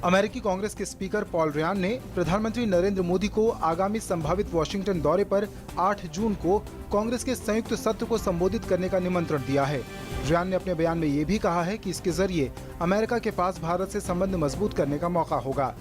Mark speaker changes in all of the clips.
Speaker 1: अमेरिकी कांग्रेस के speaker Paul Riyan ने प्रधानमंत्री नरेंद्र मोदी को आगामी संभावित वॉशिंगटन दौरे पर 8 जून को कांग्रेस के संयुक्त सत्र को संबोधित करने का निमंत्रण दिया है। रियान ने अपने बयान में ये भी कहा है कि इसके जरिए अमेरिका के पास भारत से संबंध मजबूत करने का मौका होगा।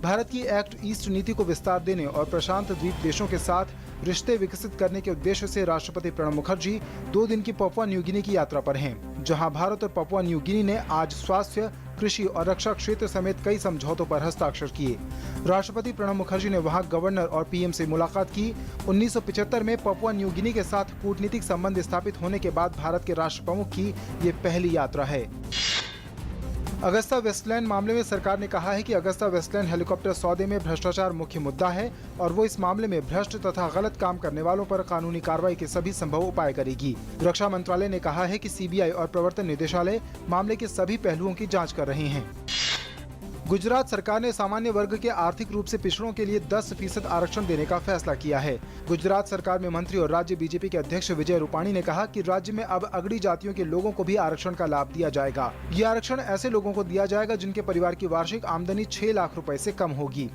Speaker 1: भारत की एक्ट ईस्ट नीति को विस्तार देने और प्रशांत द्वीप देशों के साथ रिश्ते विकसित करने के उद्देश्य से राष्ट्रपति प्रणब मुखर्जी 2 दिन की पपुआ न्यू गिनी की यात्रा पर हैं, जहां भारत और पपुआ न्यू गिनी ने आज स्वास्थ्य, कृषि और रक्षा क्षेत्र समेत कई समझौतों पर हस्ताक्षर किए। राष्ट्रपति प्रणब मुखर्जी ने वहां गवर्नर और पीएम से मुलाकात की। 1975 में पपुआ न्यू गिनी के साथ कूटनीतिक संबंध स्थापित होने के बाद भारत के राष्ट्र प्रमुख की ये पहली यात्रा है। अगस्ता वेस्टलैंड मामले में सरकार ने कहा है कि अगस्ता वेस्टलैंड हेलीकॉप्टर सौदे में भ्रष्टाचार मुख्य मुद्दा है और वो इस मामले में भ्रष्ट तथा गलत काम करने वालों पर कानूनी कार्रवाई के सभी संभव उपाय करेगी। रक्षा मंत्रालय ने कहा है कि सीबीआई और प्रवर्तन निदेशालय मामले के सभी पहलुओं की जांच कर रहे हैं। गुजरात सरकार ने सामान्य वर्ग के आर्थिक रूप से पिछड़ों के लिए 10% आरक्षण देने का फैसला किया है। गुजरात सरकार में मंत्री और राज्य बीजेपी के अध्यक्ष विजय रूपाणी ने कहा कि राज्य में अब अगड़ी जातियों के लोगों को भी आरक्षण का लाभ दिया जाएगा। ये आरक्षण ऐसे लोगों को दिया जाएगा जिनके परिवार की वार्षिक आमदनी 6 लाख रुपए से कम होगी।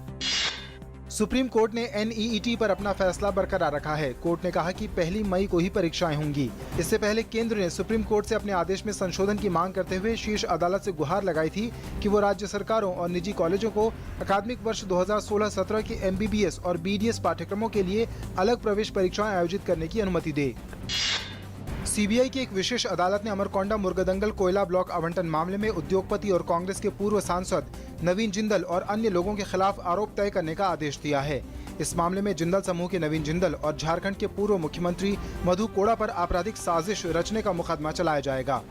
Speaker 1: सुप्रीम कोर्ट ने एनईईटी पर अपना फैसला बरकरार रखा है। कोर्ट ने कहा कि 1 मई को ही परीक्षाएं होंगी। इससे पहले केंद्र ने सुप्रीम कोर्ट से अपने आदेश में संशोधन की मांग करते हुए शीर्ष अदालत से गुहार लगाई थी कि वो राज्य सरकारों और निजी कॉलेजों को अकादमिक वर्ष 2016-17 के एमबीबीएस और बीडीएस पाठ्यक्रमों के लिए अलग प्रवेश परीक्षाएं आयोजित करने की अनुमति दे। सीबीआई की एक विशेष अदालत ने अमरकोंडा मुर्गदंगल कोयला ब्लॉक आवंटन मामले में उद्योगपति और कांग्रेस के पूर्व सांसद नवीन जिंदल और अन्य लोगों के खिलाफ आरोप तय करने का आदेश दिया है। इस मामले में जिंदल समूह के नवीन जिंदल और झारखंड के पूर्व मुख्यमंत्री मधु कोड़ा पर आपराधिक साजिश रचने का मुकदमा चलाया जाएगा।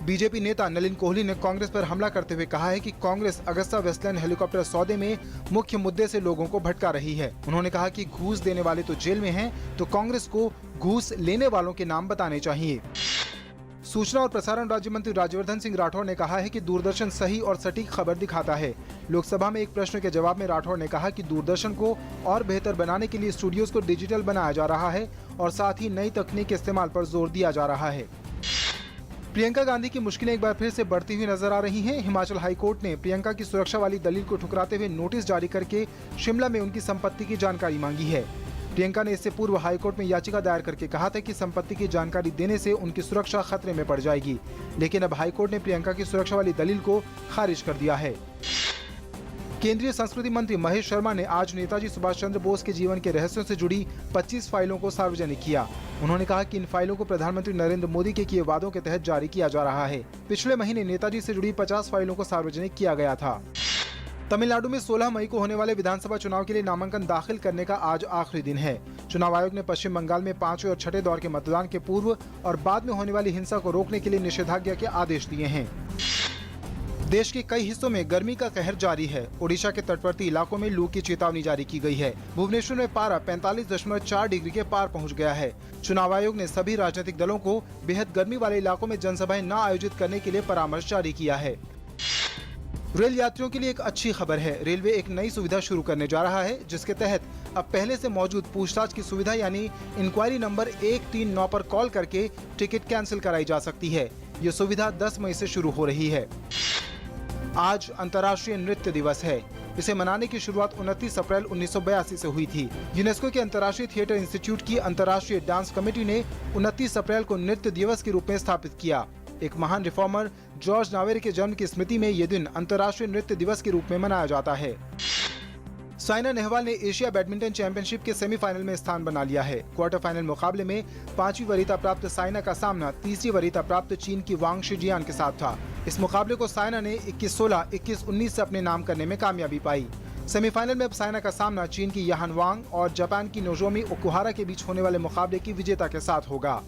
Speaker 1: बीजेपी नेता नलिन कोहली ने कांग्रेस पर हमला करते हुए कहा है कि कांग्रेस अगस्ता वेस्टलैंड हेलीकॉप्टर सौदे में मुख्य मुद्दे से लोगों को भटका रही है। उन्होंने कहा कि घूस देने वाले तो जेल में हैं, तो कांग्रेस को घूस लेने वालों के नाम बताने चाहिए। सूचना और प्रसारण राज्य मंत्री राज्यवर्धन सिंह राठौड़ ने कहा है कि दूरदर्शन सही और सटीक खबर दिखाता है। लोकसभा में एक प्रश्न के जवाब में राठौड़ ने कहा कि दूरदर्शन को और बेहतर बनाने के लिए स्टूडियोज को डिजिटल बनाया जा रहा है और साथ ही नई तकनीक के इस्तेमाल पर जोर दिया जा रहा है। प्रियंका गांधी की मुश्किलें एक बार फिर से बढ़ती हुई नजर आ रही हैं। हिमाचल हाईकोर्ट ने प्रियंका की सुरक्षा वाली दलील को ठुकराते हुए नोटिस जारी करके शिमला में उनकी संपत्ति की जानकारी मांगी है। प्रियंका ने इससे पूर्व हाईकोर्ट में याचिका दायर करके कहा था कि संपत्ति की जानकारी देने से उनकी सुरक्षा खतरे में पड़ जाएगी, लेकिन अब हाईकोर्ट ने प्रियंका की सुरक्षा वाली दलील को खारिज कर दिया है। केंद्रीय संस्कृति मंत्री महेश शर्मा ने आज नेताजी सुभाष चंद्र बोस के जीवन के रहस्यों से जुड़ी 25 फाइलों को सार्वजनिक किया। उन्होंने कहा कि इन फाइलों को प्रधानमंत्री नरेंद्र मोदी के किए वादों के तहत जारी किया जा रहा है। पिछले महीने नेताजी से जुड़ी 50 फाइलों को सार्वजनिक किया गया था। तमिलनाडु में 16 मई को होने वाले विधानसभा चुनाव के लिए नामांकन दाखिल करने का आज आखिरी दिन है। चुनाव आयोग ने पश्चिम बंगाल में 5वें और 6ठे दौर के मतदान के पूर्व और बाद में होने वाली हिंसा को रोकने के लिए निषेधाज्ञा के आदेश दिए हैं। देश के कई हिस्सों में गर्मी का कहर जारी है। ओडिशा के तटवर्ती इलाकों में लू की चेतावनी जारी की गई है। भुवनेश्वर में पारा 45.4 डिग्री के पार पहुंच गया है। चुनाव आयोग ने सभी राजनीतिक दलों को बेहद गर्मी वाले इलाकों में जनसभाएं न आयोजित करने के लिए परामर्श जारी किया है। रेल यात्रियों के लिए एक अच्छी खबर है। रेलवे एक नई सुविधा शुरू करने जा रहा है, जिसके तहत अब पहले से मौजूद पूछताछ की सुविधा यानी इंक्वायरी नंबर 139 पर कॉल करके टिकट कैंसिल कराई जा सकती है। ये सुविधा 10 मई से शुरू हो रही है। आज अंतर्राष्ट्रीय नृत्य दिवस है। इसे मनाने की शुरुआत 29 अप्रैल 1982 से हुई थी। यूनेस्को के अंतर्राष्ट्रीय थिएटर इंस्टीट्यूट की अंतर्राष्ट्रीय डांस कमेटी ने 29 अप्रैल को नृत्य दिवस के रूप में स्थापित किया। एक महान रिफॉर्मर जॉर्ज नावेरे के जन्म की स्मृति में ये दिन अंतर्राष्ट्रीय नृत्य दिवस के रूप में मनाया जाता है। साइना नेहवाल ने एशिया बैडमिंटन चैंपियनशिप के सेमीफाइनल में स्थान बना लिया है। क्वार्टर फाइनल मुकाबले में 5वीं वरीयता प्राप्त साइना का सामना 3री वरीयता प्राप्त चीन की वांग शिजियान के साथ था। इस मुकाबले को साइना ने 21-16, 21-19 से अपने नाम करने में कामयाबी पाई। सेमीफाइनल में अब साइना का सामना चीन की याहान वांग और जापान की नोजोमी ओकुहारा के बीच होने वाले मुकाबले की विजेता के साथ होगा।